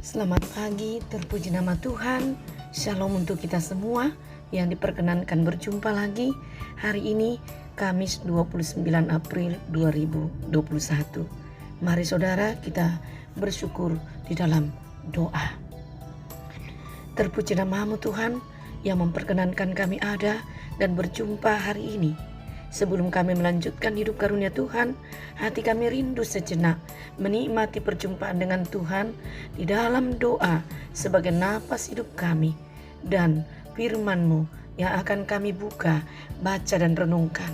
Selamat pagi, terpuji nama Tuhan. Shalom untuk kita semua yang diperkenankan berjumpa lagi hari ini, Kamis 29 April 2021. Mari saudara kita bersyukur di dalam doa. Terpuji namamu Tuhan yang memperkenankan kami ada dan berjumpa hari ini. Sebelum kami melanjutkan hidup karunia Tuhan, hati kami rindu sejenak menikmati perjumpaan dengan Tuhan di dalam doa sebagai napas hidup kami dan firman-Mu yang akan kami buka, baca dan renungkan.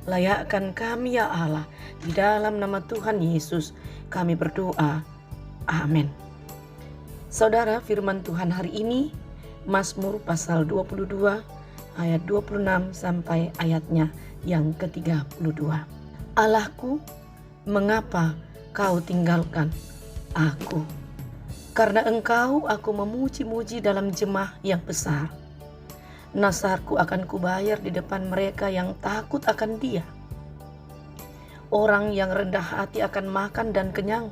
Layakkan kami ya Allah, di dalam nama Tuhan Yesus kami berdoa. Amin. Saudara, firman Tuhan hari ini Mazmur pasal 22 ayat 26 sampai ayatnya yang ke-32. Allahku, mengapa kau tinggalkan aku? Karena Engkau aku memuji-muji dalam jemaah yang besar. Nasarku akan kubayar di depan mereka yang takut akan Dia. Orang yang rendah hati akan makan dan kenyang.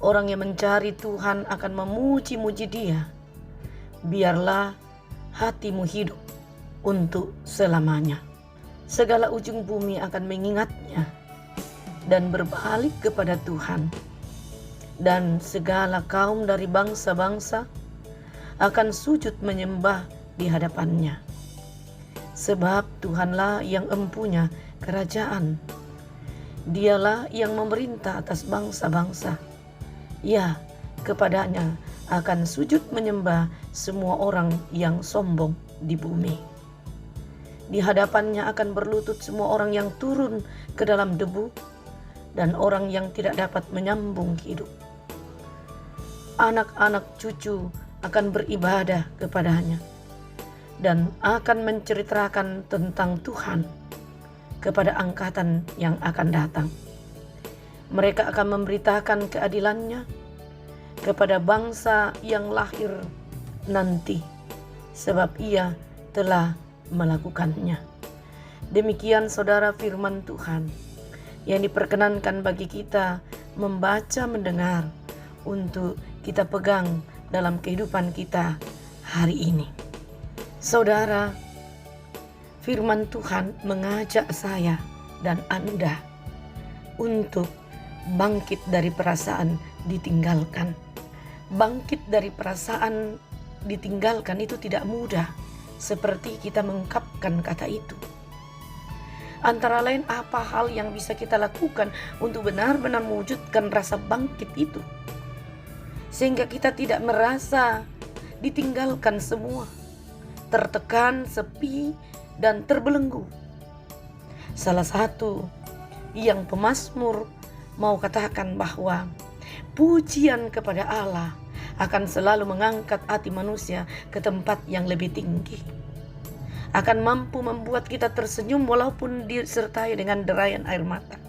Orang yang mencari Tuhan akan memuji-muji Dia. Biarlah hatimu hidup untuk selamanya. Segala ujung bumi akan mengingatnya dan berbalik kepada Tuhan. Dan segala kaum dari bangsa-bangsa akan sujud menyembah di hadapannya. Sebab Tuhanlah yang empunya kerajaan. Dialah yang memerintah atas bangsa-bangsa. Ya, kepadanya akan sujud menyembah semua orang yang sombong di bumi. Di hadapannya akan berlutut semua orang yang turun ke dalam debu dan orang yang tidak dapat menyambung hidup. Anak-anak cucu akan beribadah kepadanya dan akan menceritakan tentang Tuhan kepada angkatan yang akan datang. Mereka akan memberitakan keadilannya kepada bangsa yang lahir nanti, sebab Ia telah melakukannya. Demikian saudara firman Tuhan yang diperkenankan bagi kita membaca, mendengar, untuk kita pegang dalam kehidupan kita hari ini. Saudara, firman Tuhan mengajak saya dan Anda untuk bangkit dari perasaan ditinggalkan. Bangkit dari perasaan ditinggalkan itu tidak mudah. Seperti kita mengungkapkan kata itu. Antara lain apa hal yang bisa kita lakukan untuk benar-benar mewujudkan rasa bangkit itu. Sehingga kita tidak merasa ditinggalkan semua. Tertekan, sepi, dan terbelenggu. Salah satu yang pemazmur mau katakan bahwa pujian kepada Allah akan selalu mengangkat hati manusia ke tempat yang lebih tinggi. Akan mampu membuat kita tersenyum walaupun disertai dengan derayan air mata.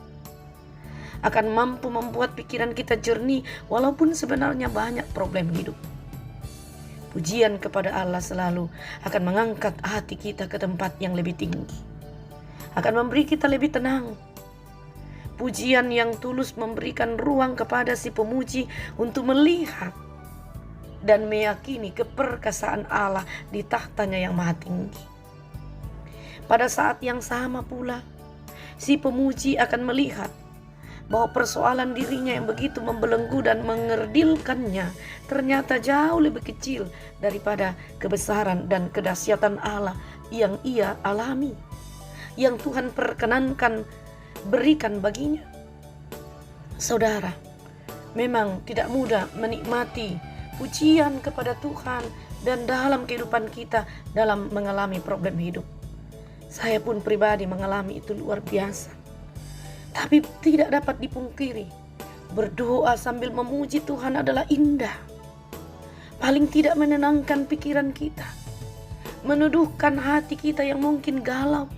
Akan mampu membuat pikiran kita jernih walaupun sebenarnya banyak problem hidup. Pujian kepada Allah selalu akan mengangkat hati kita ke tempat yang lebih tinggi. Akan memberi kita lebih tenang. Pujian yang tulus memberikan ruang kepada si pemuji untuk melihat dan meyakini keperkasaan Allah di tahtanya yang maha tinggi. Pada saat yang sama pula, si pemuji akan melihat bahwa persoalan dirinya yang begitu membelenggu dan mengerdilkannya ternyata jauh lebih kecil daripada kebesaran dan kedahsyatan Allah yang ia alami, yang Tuhan perkenankan berikan baginya. Saudara, memang tidak mudah menikmati pujian kepada Tuhan dan dalam kehidupan kita dalam mengalami problem hidup. Saya pun pribadi mengalami itu luar biasa. Tapi tidak dapat dipungkiri, berdoa sambil memuji Tuhan adalah indah. Paling tidak menenangkan pikiran kita, meneduhkan hati kita yang mungkin galau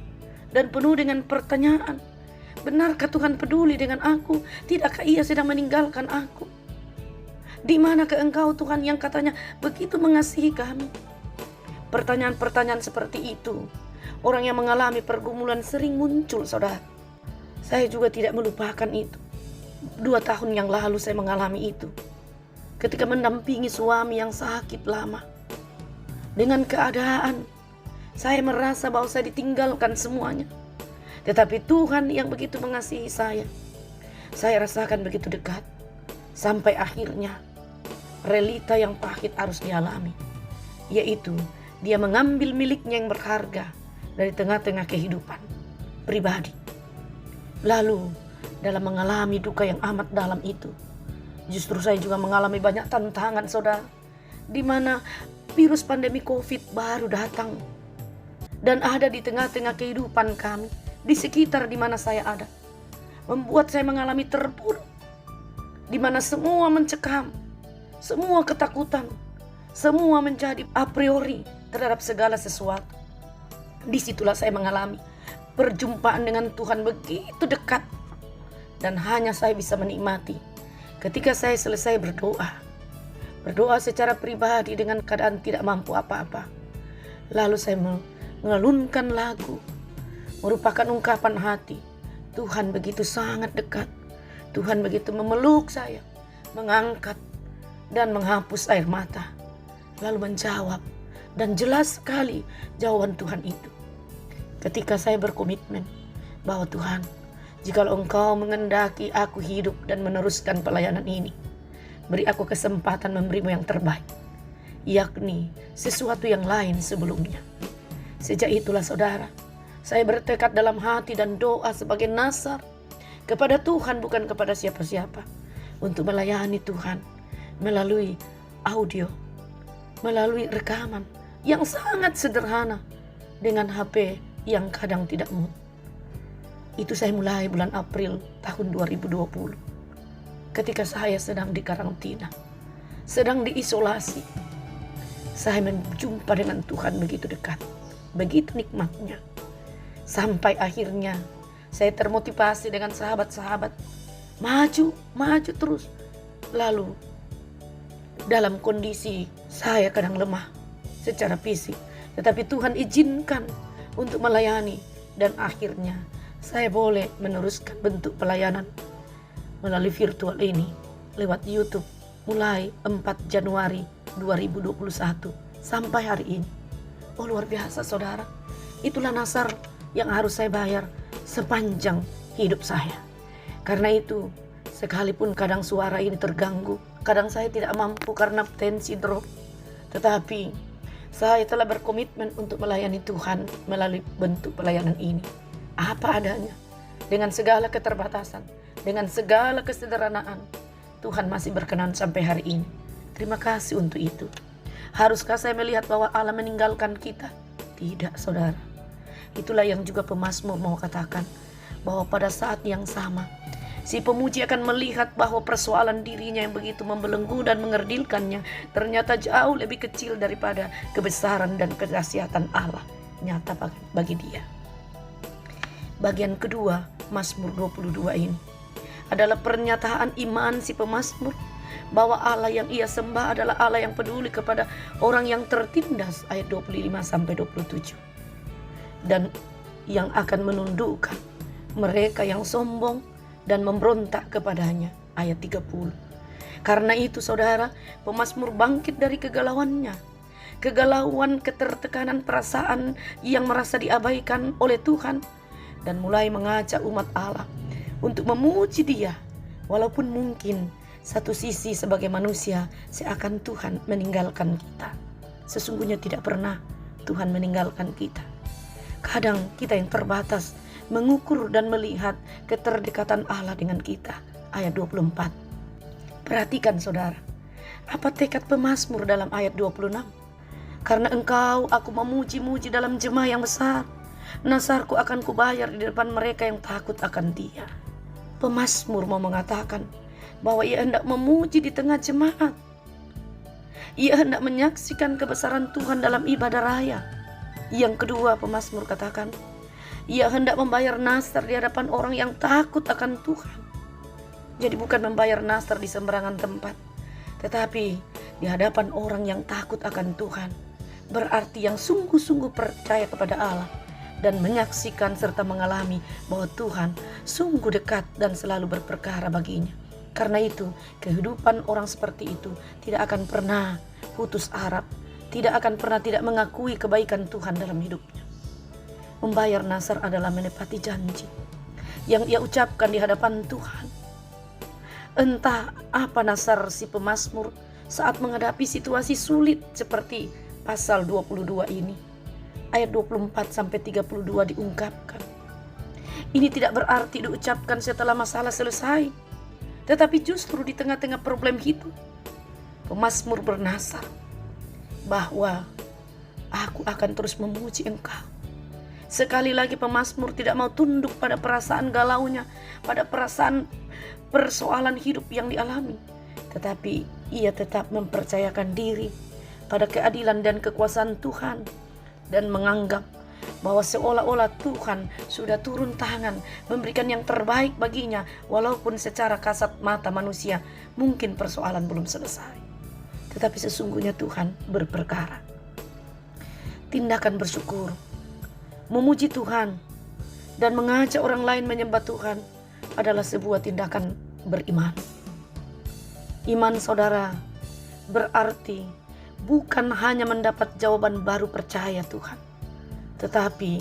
dan penuh dengan pertanyaan. Benarkah Tuhan peduli dengan aku? Tidakkah Ia sedang meninggalkan aku? Di manakah Engkau Tuhan yang katanya begitu mengasihi kami? Pertanyaan-pertanyaan seperti itu, orang yang mengalami pergumulan sering muncul, saudara. Saya juga tidak melupakan itu. 2 tahun yang lalu saya mengalami itu. ketika mendampingi suami yang sakit lama. Dengan keadaan saya merasa bahwa saya ditinggalkan semuanya. Tetapi Tuhan yang begitu mengasihi saya rasakan begitu dekat. Sampai akhirnya realita yang pahit harus dialami, yaitu dia mengambil miliknya yang berharga dari tengah-tengah kehidupan pribadi. Lalu dalam mengalami duka yang amat dalam itu, justru saya juga mengalami banyak tantangan, saudara, di mana virus pandemi COVID baru datang dan ada di tengah-tengah kehidupan kami, di sekitar di mana saya ada, membuat saya mengalami terpuruk, di mana semua mencekam, semua ketakutan, semua menjadi a priori terhadap segala sesuatu. Disitulah saya mengalami perjumpaan dengan Tuhan begitu dekat, dan hanya saya bisa menikmati ketika saya selesai berdoa secara pribadi dengan keadaan tidak mampu apa-apa. Lalu saya mengalunkan lagu, merupakan ungkapan hati. Tuhan begitu sangat dekat. Tuhan begitu memeluk saya, mengangkat dan menghapus air mata, lalu menjawab. Dan jelas sekali jawaban Tuhan itu. Ketika saya berkomitmen bahwa Tuhan, jikalau Engkau mengendaki aku hidup dan meneruskan pelayanan ini, beri aku kesempatan memberimu yang terbaik, yakni sesuatu yang lain sebelumnya. Sejak itulah, saudara, saya bertekad dalam hati dan doa sebagai nazar kepada Tuhan, bukan kepada siapa-siapa, untuk melayani Tuhan melalui audio, melalui rekaman yang sangat sederhana dengan HP yang kadang tidak mood. Itu saya mulai bulan April tahun 2020. Ketika saya sedang di karantina, sedang diisolasi, saya menjumpa dengan Tuhan begitu dekat, begitu nikmatnya. Sampai akhirnya saya termotivasi dengan sahabat-sahabat, maju terus. Lalu dalam kondisi saya kadang lemah secara fisik, tetapi Tuhan izinkan untuk melayani, dan akhirnya saya boleh meneruskan bentuk pelayanan melalui virtual ini lewat YouTube mulai 4 Januari 2021 sampai hari ini. Oh, luar biasa, saudara. Itulah nazar yang harus saya bayar sepanjang hidup saya. Karena itu, sekalipun kadang suara ini terganggu, kadang saya tidak mampu karena tensi drop, tetapi saya telah berkomitmen untuk melayani Tuhan melalui bentuk pelayanan ini. Apa adanya, dengan segala keterbatasan, dengan segala kesederhanaan, Tuhan masih berkenan sampai hari ini. Terima kasih untuk itu. Haruskah saya melihat bahwa Allah meninggalkan kita? Tidak, saudara. Itulah yang juga pemazmur mau katakan, bahwa pada saat yang sama si pemuji akan melihat bahwa persoalan dirinya yang begitu membelenggu dan mengerdilkannya ternyata jauh lebih kecil daripada kebesaran dan kedahsyatan Allah nyata bagi dia. Bagian kedua Mazmur 22 ini adalah pernyataan iman si pemazmur bahwa Allah yang ia sembah adalah Allah yang peduli kepada orang yang tertindas, ayat 25-27, dan yang akan menundukkan mereka yang sombong dan memberontak kepadanya, ayat 30. Karena itu, saudara, pemazmur bangkit dari kegalauannya, kegalauan, ketertekanan perasaan yang merasa diabaikan oleh Tuhan, dan mulai mengajak umat Allah untuk memuji Dia, walaupun mungkin satu sisi sebagai manusia seakan Tuhan meninggalkan kita. Sesungguhnya tidak pernah Tuhan meninggalkan kita. Kadang kita yang terbatas mengukur dan melihat keterdekatan Allah dengan kita, ayat 24. Perhatikan, saudara, apa tekad pemazmur dalam ayat 26? Karena Engkau aku memuji-muji dalam jemaah yang besar, nazarku akan kubayar di depan mereka yang takut akan Dia. Pemazmur mau mengatakan bahwa ia hendak memuji di tengah jemaat. Ia hendak menyaksikan kebesaran Tuhan dalam ibadah raya. Yang kedua, pemazmur katakan, ia hendak membayar nazar di hadapan orang yang takut akan Tuhan. Jadi bukan membayar nazar di sembarangan tempat, tetapi di hadapan orang yang takut akan Tuhan. Berarti yang sungguh-sungguh percaya kepada Allah dan menyaksikan serta mengalami bahwa Tuhan sungguh dekat dan selalu berperkara baginya. Karena itu, kehidupan orang seperti itu tidak akan pernah putus harap, tidak akan pernah tidak mengakui kebaikan Tuhan dalam hidupnya. Membayar nasar adalah menepati janji yang ia ucapkan di hadapan Tuhan. Entah apa nasar si pemazmur saat menghadapi situasi sulit seperti pasal 22 ini. Ayat 24-32 diungkapkan. Ini tidak berarti diucapkan setelah masalah selesai, tetapi justru di tengah-tengah problem hidup, pemazmur bernasar bahwa aku akan terus memuji Engkau. Sekali lagi pemazmur tidak mau tunduk pada perasaan galaunya, pada perasaan persoalan hidup yang dialami, tetapi ia tetap mempercayakan diri pada keadilan dan kekuasaan Tuhan dan menganggap bahwa seolah-olah Tuhan sudah turun tangan memberikan yang terbaik baginya, walaupun secara kasat mata manusia mungkin persoalan belum selesai, tetapi sesungguhnya Tuhan berperkara. Tindakan bersyukur, memuji Tuhan, dan mengajak orang lain menyembah Tuhan adalah sebuah tindakan beriman. Iman saudara berarti bukan hanya mendapat jawaban baru percaya Tuhan, tetapi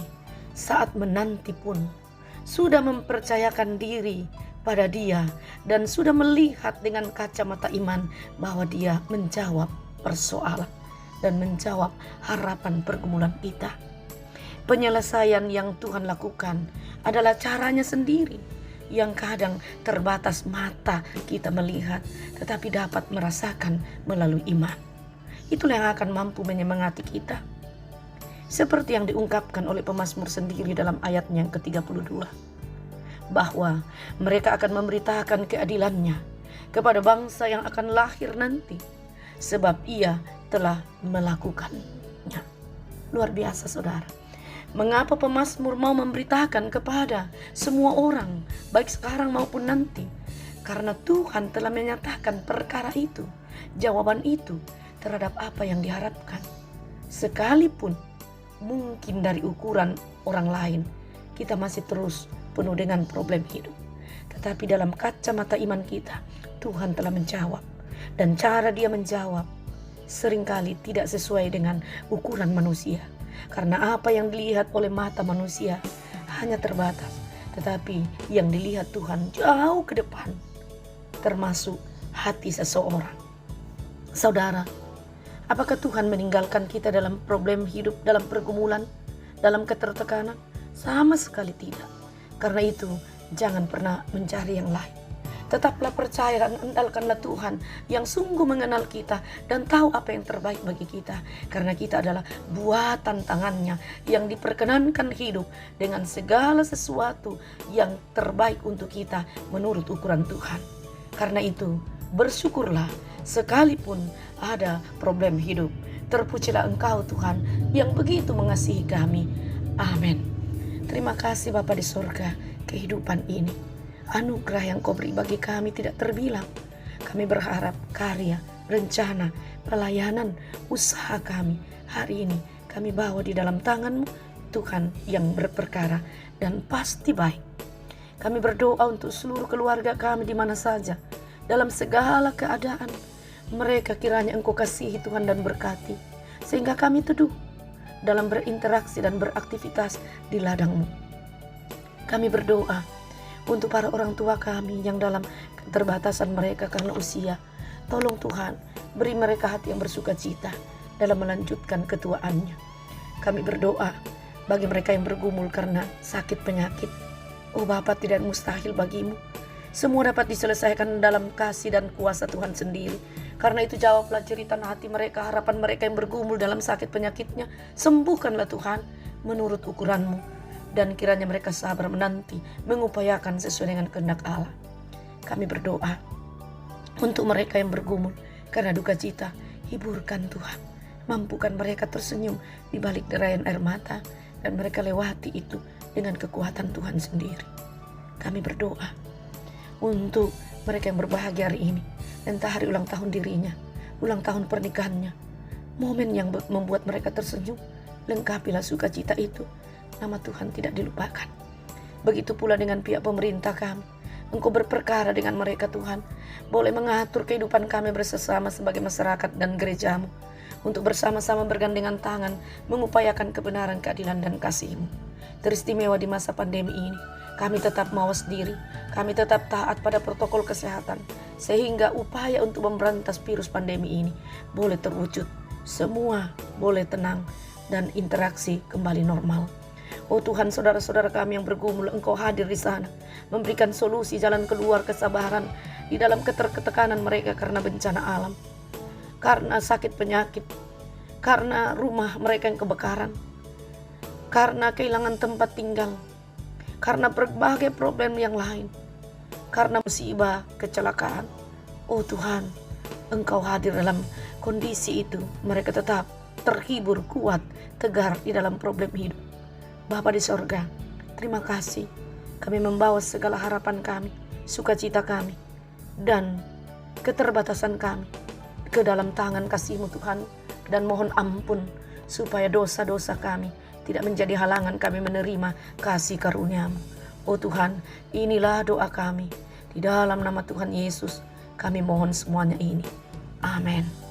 saat menanti pun sudah mempercayakan diri pada Dia dan sudah melihat dengan kacamata iman bahwa Dia menjawab persoalan dan menjawab harapan pergumulan kita. Penyelesaian yang Tuhan lakukan adalah caranya sendiri yang kadang terbatas mata kita melihat, tetapi dapat merasakan melalui iman. Itulah yang akan mampu menyemangati kita. Seperti yang diungkapkan oleh pemazmur sendiri dalam ayatnya yang ke-32. Bahwa mereka akan memberitakan keadilannya kepada bangsa yang akan lahir nanti. Sebab ia telah melakukannya. Luar biasa saudara. Mengapa pemazmur mau memberitakan kepada semua orang, baik sekarang maupun nanti? Karena Tuhan telah menyatakan perkara itu, jawaban itu terhadap apa yang diharapkan. Sekalipun mungkin dari ukuran orang lain, kita masih terus penuh dengan problem hidup. Tetapi dalam kacamata iman kita, Tuhan telah menjawab. Dan cara Dia menjawab seringkali tidak sesuai dengan ukuran manusia. Karena apa yang dilihat oleh mata manusia hanya terbatas, tetapi yang dilihat Tuhan jauh ke depan, termasuk hati seseorang. Saudara, apakah Tuhan meninggalkan kita dalam problem hidup, dalam pergumulan, dalam ketertekanan? Sama sekali tidak. Karena itu, jangan pernah mencari yang lain. Tetaplah percaya dan andalkanlah Tuhan yang sungguh mengenal kita dan tahu apa yang terbaik bagi kita. Karena kita adalah buatan tangannya yang diperkenankan hidup dengan segala sesuatu yang terbaik untuk kita menurut ukuran Tuhan. Karena itu, bersyukurlah sekalipun ada problem hidup. Terpujilah Engkau Tuhan yang begitu mengasihi kami. Amin. Terima kasih Bapa di surga, kehidupan ini, anugerah yang Kau beri bagi kami tidak terbilang. Kami berharap karya, rencana, pelayanan, usaha kami hari ini kami bawa di dalam tangan-Mu, Tuhan yang berperkara dan pasti baik. Kami berdoa untuk seluruh keluarga kami di mana saja, dalam segala keadaan. Mereka kiranya Engkau kasihi Tuhan dan berkati, sehingga kami teduh dalam berinteraksi dan beraktivitas di ladang-Mu. Kami berdoa untuk para orang tua kami yang dalam keterbatasan mereka karena usia. Tolong Tuhan, beri mereka hati yang bersuka cita dalam melanjutkan ketuaannya. Kami berdoa bagi mereka yang bergumul karena sakit penyakit. Oh Bapa, tidak mustahil bagi-Mu. Semua dapat diselesaikan dalam kasih dan kuasa Tuhan sendiri. Karena itu jawablah jeritan hati mereka, harapan mereka yang bergumul dalam sakit penyakitnya. Sembuhkanlah Tuhan menurut ukuran-Mu. Dan kiranya mereka sabar menanti, mengupayakan sesuai dengan kehendak Allah. Kami berdoa untuk mereka yang bergumul karena duka cita. Hiburkan Tuhan, mampukan mereka tersenyum di balik derayan air mata, dan mereka lewati itu dengan kekuatan Tuhan sendiri. Kami berdoa untuk mereka yang berbahagia hari ini, entah hari ulang tahun dirinya, ulang tahun pernikahannya, momen yang membuat mereka tersenyum. Lengkapilah sukacita itu. Nama Tuhan tidak dilupakan. Begitu pula dengan pihak pemerintah kami. Engkau berperkara dengan mereka Tuhan. Boleh mengatur kehidupan kami bersama sebagai masyarakat dan gerejamu. Untuk bersama-sama bergandengan tangan mengupayakan kebenaran, keadilan, dan kasih-Mu. Teristimewa di masa pandemi ini, kami tetap mawas diri, kami tetap taat pada protokol kesehatan, sehingga upaya untuk memberantas virus pandemi ini boleh terwujud. Semua boleh tenang dan interaksi kembali normal. Oh Tuhan, saudara-saudara kami yang bergumul, Engkau hadir di sana, memberikan solusi jalan keluar kesabaran di dalam ketertekanan mereka karena bencana alam, karena sakit penyakit, karena rumah mereka yang kebakaran, karena kehilangan tempat tinggal, karena berbagai problem yang lain, karena musibah, kecelakaan. Oh Tuhan, Engkau hadir dalam kondisi itu. Mereka tetap terhibur, kuat, tegar di dalam problem hidup. Bapa di sorga, terima kasih. Kami membawa segala harapan kami, sukacita kami, dan keterbatasan kami ke dalam tangan kasih-Mu Tuhan. Dan mohon ampun supaya dosa-dosa kami tidak menjadi halangan kami menerima kasih karunia-Mu. Oh Tuhan, inilah doa kami. Di dalam nama Tuhan Yesus, kami mohon semuanya ini. Amin.